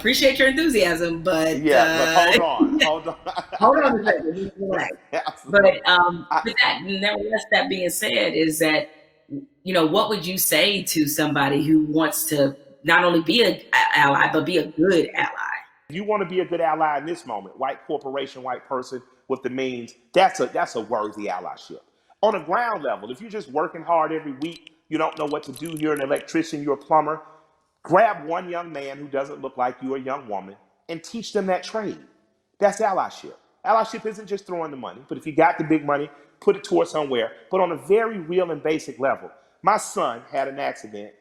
appreciate your enthusiasm, but Yeah, but hold on. hold on a second. Relax. But Absolutely. with that, nevertheless, that being said, is that, what would you say to somebody who wants to not only be an ally, but be a good ally? If you want to be a good ally in this moment, white corporation, white person with the means, that's a worthy allyship. On a ground level, if you're just working hard every week, you don't know what to do, you're an electrician, you're a plumber, grab one young man who doesn't look like you, a young woman, and teach them that trade. That's allyship. Allyship isn't just throwing the money, but if you got the big money, put it towards somewhere. But on a very real and basic level, my son had an accident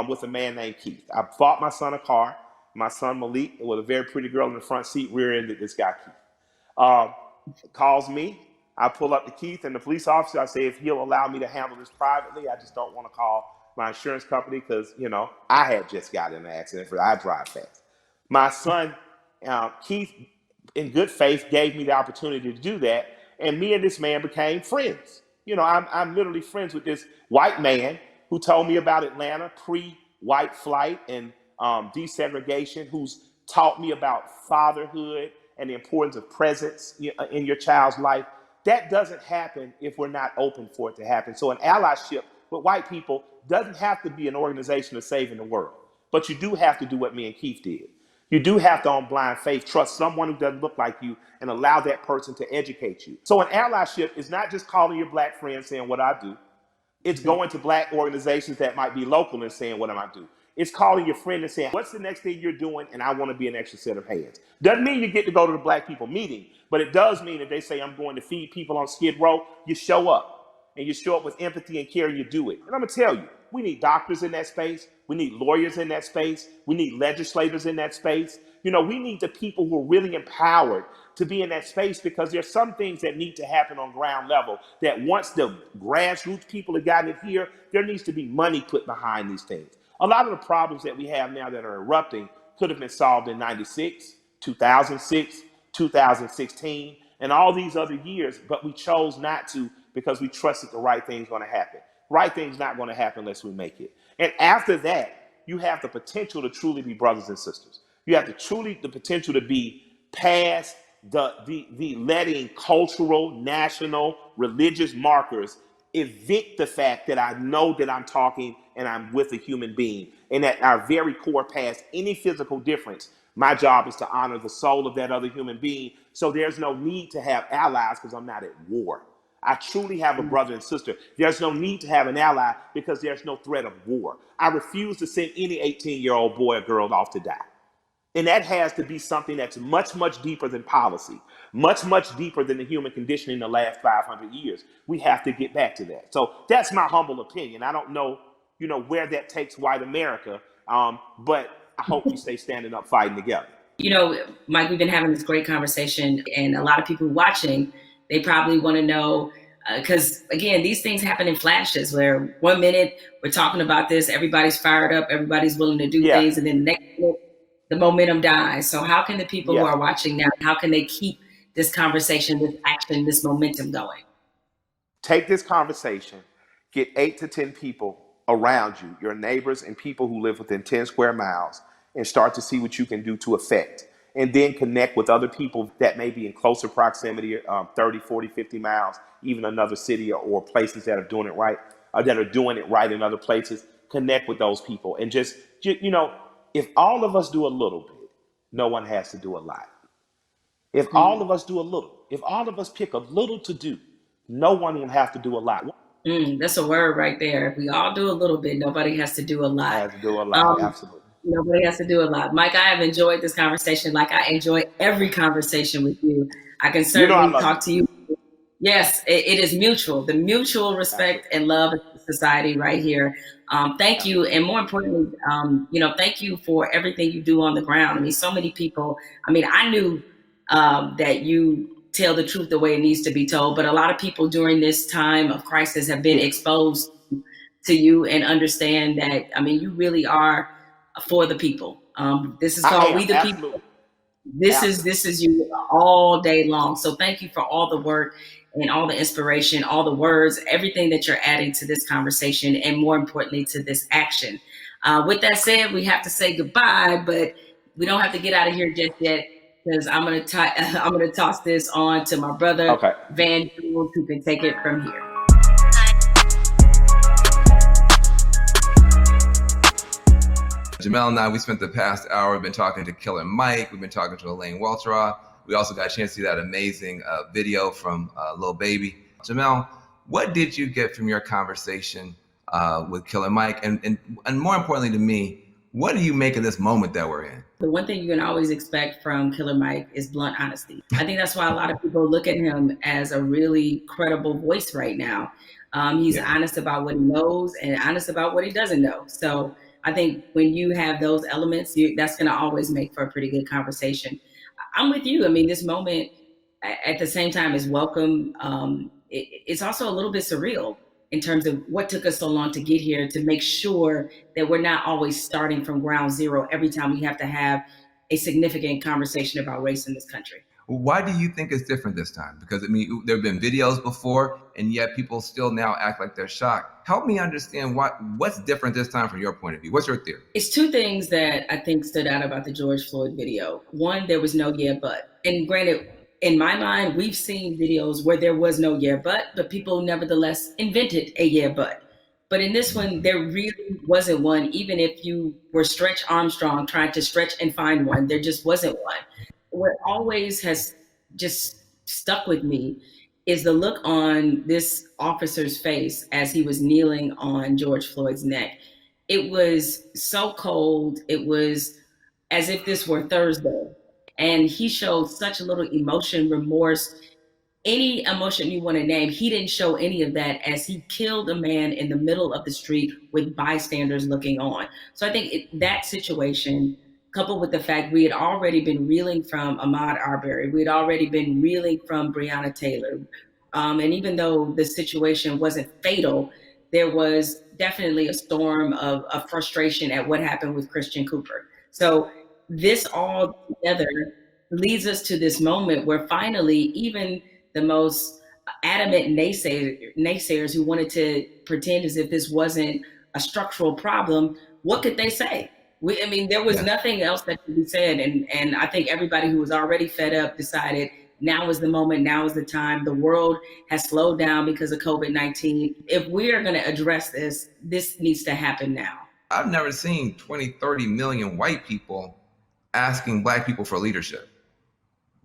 with a man named Keith. I bought my son a car. My son Malik, with a very pretty girl in the front seat, rear-ended this guy Keith. Calls me. I pull up to Keith and the police officer. I say, if he'll allow me to handle this privately, I just don't want to call my insurance company because, I had just got in an accident. I drive fast. My son, Keith, in good faith, gave me the opportunity to do that. And me and this man became friends. I'm literally friends with this white man who told me about Atlanta pre-white flight and desegregation, who's taught me about fatherhood and the importance of presence in your child's life. That doesn't happen if we're not open for it to happen. So an allyship with white people doesn't have to be an organization of saving the world. But you do have to do what me and Keith did. You do have to, on blind faith, trust someone who doesn't look like you and allow that person to educate you. So an allyship is not just calling your black friends saying what I do. It's going to black organizations that might be local and saying, what am I do? It's calling your friend and saying, what's the next thing you're doing? And I want to be an extra set of hands. Doesn't mean you get to go to the black people meeting, but it does mean that they say, I'm going to feed people on Skid Row. You show up. And you show up with empathy and care, and you do it. And I'm going to tell you, we need doctors in that space. We need lawyers in that space. We need legislators in that space. We need the people who are really empowered to be in that space, because there's some things that need to happen on ground level that once the grassroots people have gotten it here, there needs to be money put behind these things. A lot of the problems that we have now that are erupting could have been solved in 96, 2006, 2016, and all these other years, but we chose not to because we trusted the right thing's going to happen. Right thing's not going to happen unless we make it. And after that, you have the potential to truly be brothers and sisters. You have the potential to be past the letting cultural, national, religious markers evict the fact that I know that I'm talking and I'm with a human being, and at our very core, past any physical difference, my job is to honor the soul of that other human being. So there's no need to have allies because I'm not at war. I truly have a brother and sister. There's no need to have an ally because there's no threat of war. I refuse to send any 18-year-old boy or girl off to die. And that has to be something that's much, much deeper than policy, much, much deeper than the human condition in the last 500 years. We have to get back to that. So that's my humble opinion. I don't know, where that takes white America, but I hope we stay standing up, fighting together. Mike, we've been having this great conversation, and a lot of people watching, they probably want to know, because again, these things happen in flashes where 1 minute we're talking about this, everybody's fired up, everybody's willing to do things, and then the next minute, the momentum dies. So how can the people who are watching now, how can they keep this conversation, this action, this momentum going? Take this conversation, get 8 to 10 people around you, your neighbors and people who live within 10 square miles, and start to see what you can do to affect. And then connect with other people that may be in closer proximity, 30, 40, 50 miles, even another city or places that are doing it right, in other places. Connect with those people. And just, if all of us do a little bit, no one has to do a lot. If all of us do a little, if all of us pick a little to do, no one will have to do a lot. That's a word right there. If we all do a little bit, nobody has to do a lot. Has to do a lot, absolutely. Nobody has to do a lot. Mike, I have enjoyed this conversation like I enjoy every conversation with you. I can certainly talk to you. Yes, it is mutual. The mutual respect and love of society right here. Thank you. And more importantly, thank you for everything you do on the ground. I mean, so many people, I knew that you tell the truth the way it needs to be told, but a lot of people during this time of crisis have been exposed to you and understand that, you really are for the people. This is called We the People. This is you all day long. So thank you for all the work and all the inspiration, all the words, everything that you're adding to this conversation, and more importantly to this action. With that said, we have to say goodbye, but We don't have to get out of here just yet, because I'm gonna toss this on to my brother, Okay. Van Jules, who can take it from here. Jamel and I, we spent the past hour, we've been talking to Killer Mike, we've been talking to Elaine Welteraw. We also got a chance to see that amazing video from Lil Baby. Jamel, what did you get from your conversation with Killer Mike? And more importantly to me, what do you make of this moment that we're in? The one thing you can always expect from Killer Mike is blunt honesty. I think that's why a lot of people look at him as a really credible voice right now. He's honest about what he knows and honest about what he doesn't know. So I think when you have those elements, that's going to always make for a pretty good conversation. I'm with you. I mean, this moment at the same time is welcome. It's also a little bit surreal in terms of what took us so long to get here, to make sure that we're not always starting from ground zero every time we have to have a significant conversation about race in this country. Why do you think it's different this time? Because I mean, there have been videos before, and yet people still now act like they're shocked. Help me understand what's different this time from your point of view. What's your theory? It's two things that I think stood out about the George Floyd video. One, there was no yeah, but. And granted, in my mind, we've seen videos where there was no yeah, but people nevertheless invented a yeah, but. But in this one, there really wasn't one. Even if you were Stretch Armstrong trying to stretch and find one, there just wasn't one. What always has just stuck with me is the look on this officer's face as he was kneeling on George Floyd's neck. It was so cold. It was as if this were Thursday. And he showed such little emotion, remorse, any emotion you want to name. He didn't show any of that as he killed a man in the middle of the street with bystanders looking on. So I think that situation, coupled with the fact we had already been reeling from Ahmaud Arbery, we had already been reeling from Breonna Taylor. And even though the situation wasn't fatal, there was definitely a storm of frustration at what happened with Christian Cooper. So this all together leads us to this moment where finally, even the most adamant naysayers who wanted to pretend as if this wasn't a structural problem, what could they say? There was nothing else that could be said. And I think everybody who was already fed up decided now is the moment, now is the time. The world has slowed down because of COVID-19. If we are going to address this, this needs to happen now. I've never seen 20, 30 million white people asking Black people for leadership.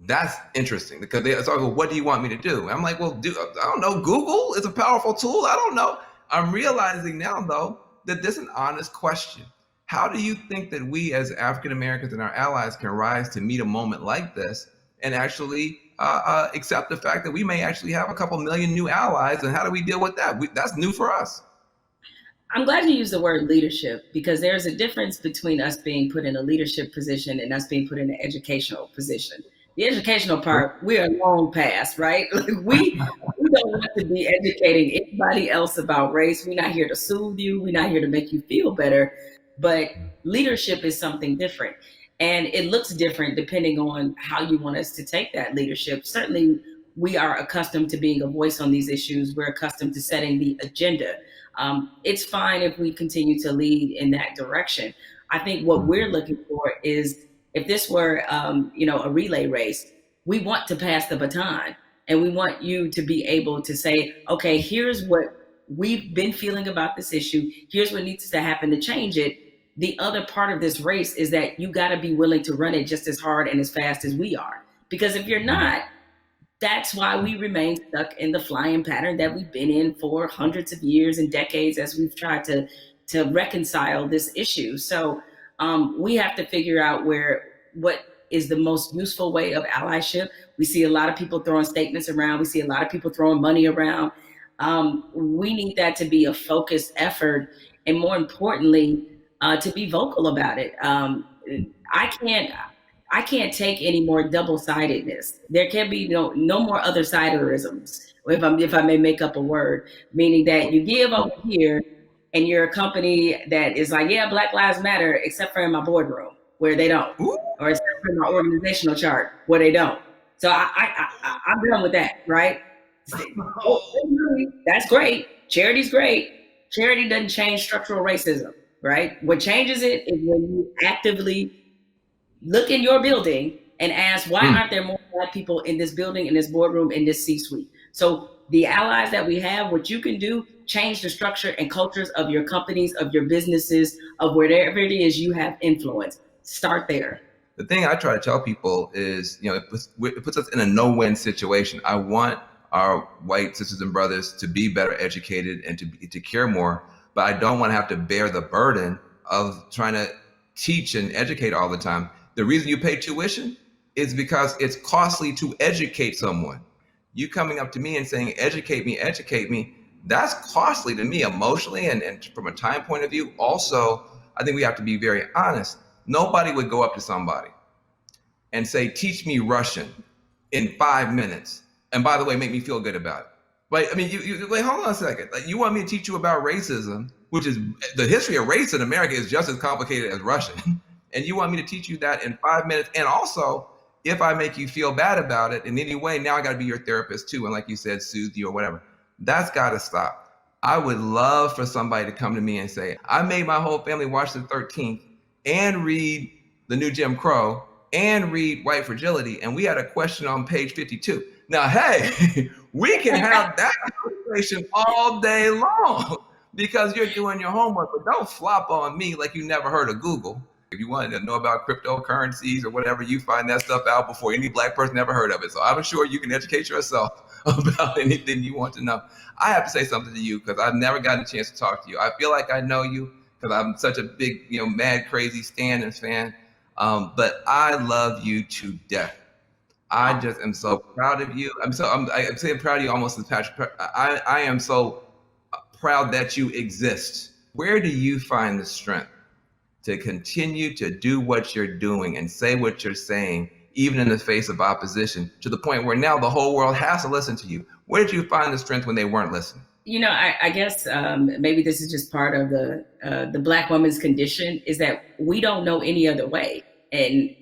That's interesting because they say, well, what do you want me to do? I'm like, well, I don't know. Google is a powerful tool. I don't know. I'm realizing now, though, that this is an honest question. How do you think that we as African Americans and our allies can rise to meet a moment like this and actually accept the fact that we may actually have a couple million new allies? And how do we deal with that? That's new for us. I'm glad you used the word leadership, because there's a difference between us being put in a leadership position and us being put in an educational position. The educational part, we are long past, right? We don't want to be educating anybody else about race. We're not here to soothe you. We're not here to make you feel better. But leadership is something different. And it looks different depending on how you want us to take that leadership. Certainly, we are accustomed to being a voice on these issues. We're accustomed to setting the agenda. It's fine if we continue to lead in that direction. I think what we're looking for is, if this were, a relay race, we want to pass the baton, and we want you to be able to say, okay, here's what we've been feeling about this issue. Here's what needs to happen to change it. The other part of this race is that you got to be willing to run it just as hard and as fast as we are. Because if you're not, that's why we remain stuck in the flying pattern that we've been in for hundreds of years and decades as we've tried to reconcile this issue. So we have to figure out what is the most useful way of allyship. We see a lot of people throwing statements around. We see a lot of people throwing money around. We need that to be a focused effort, and more importantly, to be vocal about it. I can't take any more double-sidedness. There can be no more other-siderisms, if I may make up a word, meaning that you give over here and you're a company that is like, yeah, Black Lives Matter, except for in my boardroom where they don't, or except for my organizational chart where they don't. So I'm done with that, right? That's great. Charity's great. Charity doesn't change structural racism, right? What changes it is when you actively look in your building and ask, why aren't there more Black people in this building, in this boardroom, in this C-suite? So the allies that we have, what you can do, change the structure and cultures of your companies, of your businesses, of wherever it is you have influence. Start there. The thing I try to tell people is, it puts us in a no-win situation. I want our white sisters and brothers to be better educated and to care more, but I don't want to have to bear the burden of trying to teach and educate all the time. The reason you pay tuition is because it's costly to educate someone. You coming up to me and saying, educate me, that's costly to me emotionally and from a time point of view. Also, I think we have to be very honest. Nobody would go up to somebody and say, teach me Russian in 5 minutes. And by the way, make me feel good about it. But I mean, you wait, hold on a second. Like, you want me to teach you about racism, which is the history of race in America is just as complicated as Russian. And you want me to teach you that in 5 minutes. And also, if I make you feel bad about it in any way, now I got to be your therapist too. And like you said, soothe you or whatever. That's got to stop. I would love for somebody to come to me and say, I made my whole family watch the 13th and read The New Jim Crow and read White Fragility. And we had a question on page 52. Now, hey, we can have that conversation all day long because you're doing your homework, but don't flop on me like you never heard of Google. If you wanted to know about cryptocurrencies or whatever, you find that stuff out before any Black person ever heard of it. So I'm sure you can educate yourself about anything you want to know. I have to say something to you because I've never gotten a chance to talk to you. I feel like I know you because I'm such a big, mad, crazy Stan and fan. But I love you to death. I just am so proud of you. I'm saying proud of you almost as Patrick. I am so proud that you exist. Where do you find the strength to continue to do what you're doing and say what you're saying, even in the face of opposition, to the point where now the whole world has to listen to you? Where did you find the strength when they weren't listening? I guess maybe this is just part of the Black woman's condition, is that we don't know any other way. And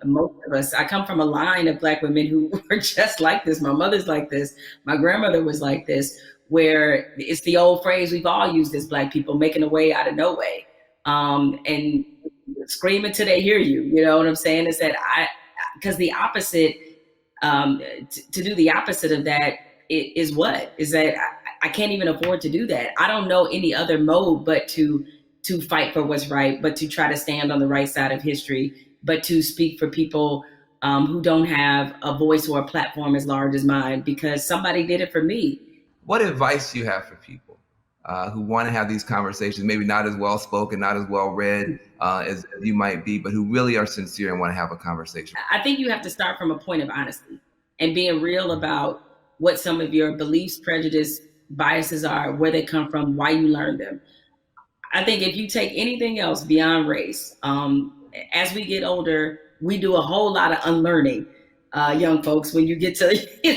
most of us, I come from a line of Black women who were just like this. My mother's like this. My grandmother was like this, where it's the old phrase we've all used as Black people, making a way out of no way. And scream until they hear you. You know what I'm saying? Is that because the opposite, to do the opposite of that is what? Is that I can't even afford to do that. I don't know any other mode but to fight for what's right, but to try to stand on the right side of history, but to speak for people who don't have a voice or a platform as large as mine, because somebody did it for me. What advice do you have for people who want to have these conversations, maybe not as well spoken, not as well read as you might be, but who really are sincere and want to have a conversation? I think you have to start from a point of honesty and being real about what some of your beliefs, prejudice, biases are, where they come from, why you learned them. I think if you take anything else beyond race, as we get older, we do a whole lot of unlearning. Young folks, when you get to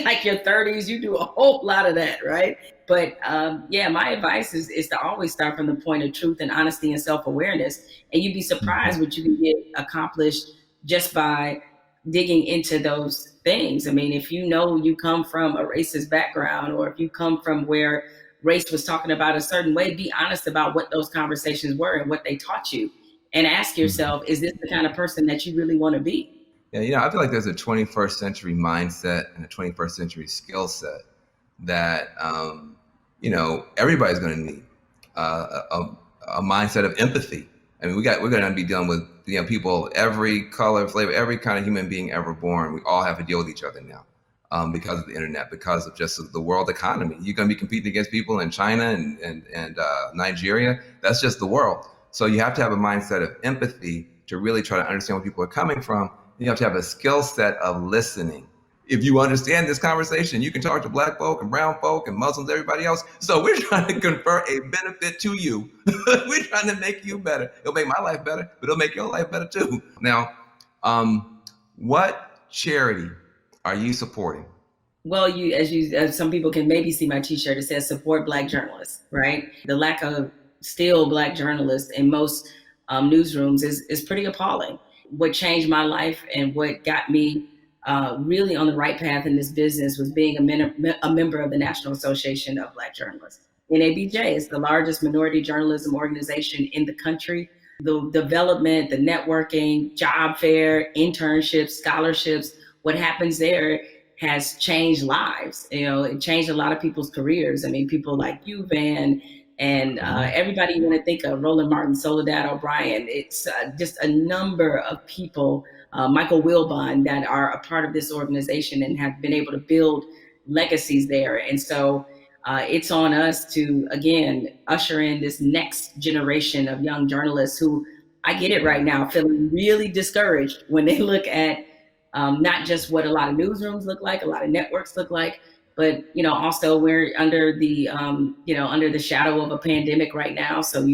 like your 30s, you do a whole lot of that, right? But my advice is to always start from the point of truth and honesty and self-awareness. And you'd be surprised what you can get accomplished just by digging into those things. I mean, if you know you come from a racist background, or if you come from where race was talking about a certain way, be honest about what those conversations were and what they taught you. And ask yourself, is this the kind of person that you really want to be? Yeah, I feel like there's a 21st century mindset and a 21st century skill set that, everybody's going to need a mindset of empathy. I mean, we're going to be dealing with people, every color, flavor, every kind of human being ever born. We all have to deal with each other now because of the internet, because of just the world economy. You're going to be competing against people in China and Nigeria. That's just the world. So you have to have a mindset of empathy to really try to understand where people are coming from. You have to have a skill set of listening. If you understand this conversation, you can talk to Black folk and brown folk and Muslims, everybody else. So we're trying to confer a benefit to you. We're trying to make you better. It'll make my life better, but it'll make your life better too. Now, what charity are you supporting? Well, as some people can maybe see my T-shirt, it says support Black journalists, right? The lack of still Black journalists in most newsrooms is pretty appalling. What changed my life and what got me really on the right path in this business was being a member of the National Association of Black Journalists. NABJ is the largest minority journalism organization in the country. the development, the networking, job fair, internships, scholarships, what happens there has changed lives. It changed a lot of people's careers. I mean, people like you, Van, and everybody you want to think of, Roland Martin, Soledad O'Brien. It's just a number of people, Michael Wilbon, that are a part of this organization and have been able to build legacies there. And so it's on us to, again, usher in this next generation of young journalists who, I get it right now, feeling really discouraged when they look at not just what a lot of newsrooms look like, a lot of networks look like, but also we're under the under the shadow of a pandemic right now. So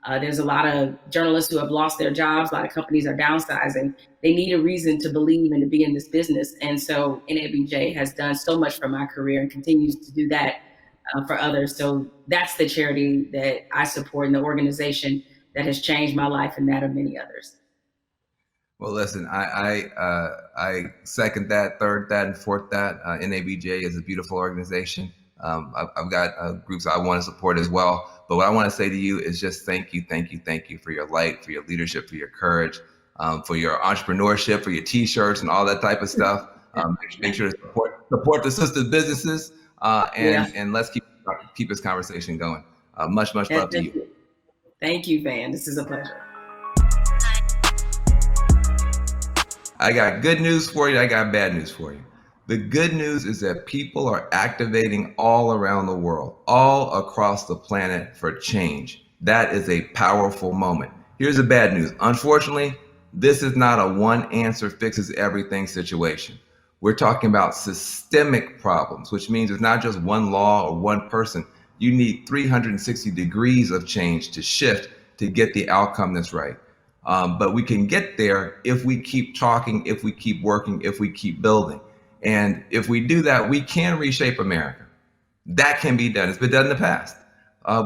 there's a lot of journalists who have lost their jobs. A lot of companies are downsizing. They need a reason to believe and to be in this business. And so NABJ has done so much for my career and continues to do that for others. So that's the charity that I support and the organization that has changed my life and that of many others. Well, listen, I second that, third that, and fourth that. NABJ is a beautiful organization. I've got groups I want to support as well. But what I want to say to you is just thank you for your light, for your leadership, for your courage, for your entrepreneurship, for your T-shirts and all that type of stuff. Make sure to support the sister businesses, and let's keep this conversation going. Much love to you. Thank you, Van. This is a pleasure. I got good news for you. I got bad news for you. The good news is that people are activating all around the world, all across the planet for change. That is a powerful moment. Here's the bad news. Unfortunately, this is not a one answer fixes everything situation. We're talking about systemic problems, which means it's not just one law or one person. You need 360 degrees of change to shift to get the outcome that's right. But we can get there if we keep talking, if we keep working, if we keep building. And if we do that, we can reshape America. That can be done. It's been done in the past.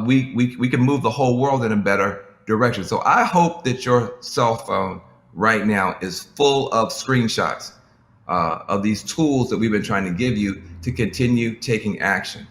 We can move the whole world in a better direction. So I hope that your cell phone right now is full of screenshots of these tools that we've been trying to give you to continue taking action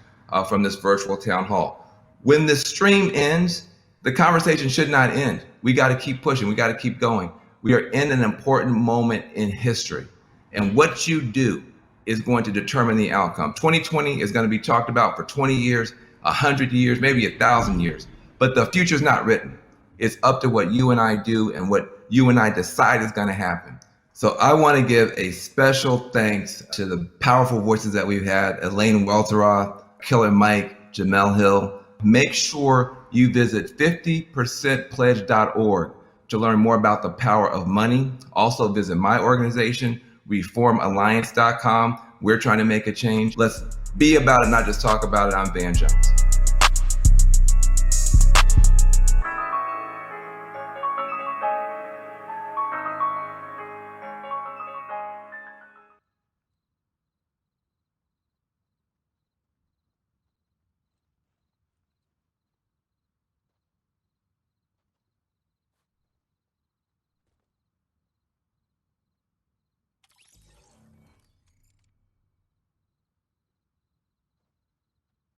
from this virtual town hall. When the stream ends, the conversation should not end. We got to keep pushing. We got to keep going. We are in an important moment in history. And what you do is going to determine the outcome. 2020 is going to be talked about for 20 years, 100 years, maybe 1,000 years. But the future is not written. It's up to what you and I do and what you and I decide is going to happen. So I want to give a special thanks to the powerful voices that we've had, Elaine Welteroth, Killer Mike, Jamel Hill. Make sure you visit 50percentpledge.org to learn more about the power of money. Also visit my organization, reformalliance.com. We're trying to make a change. Let's be about it, not just talk about it. I'm Van Jones.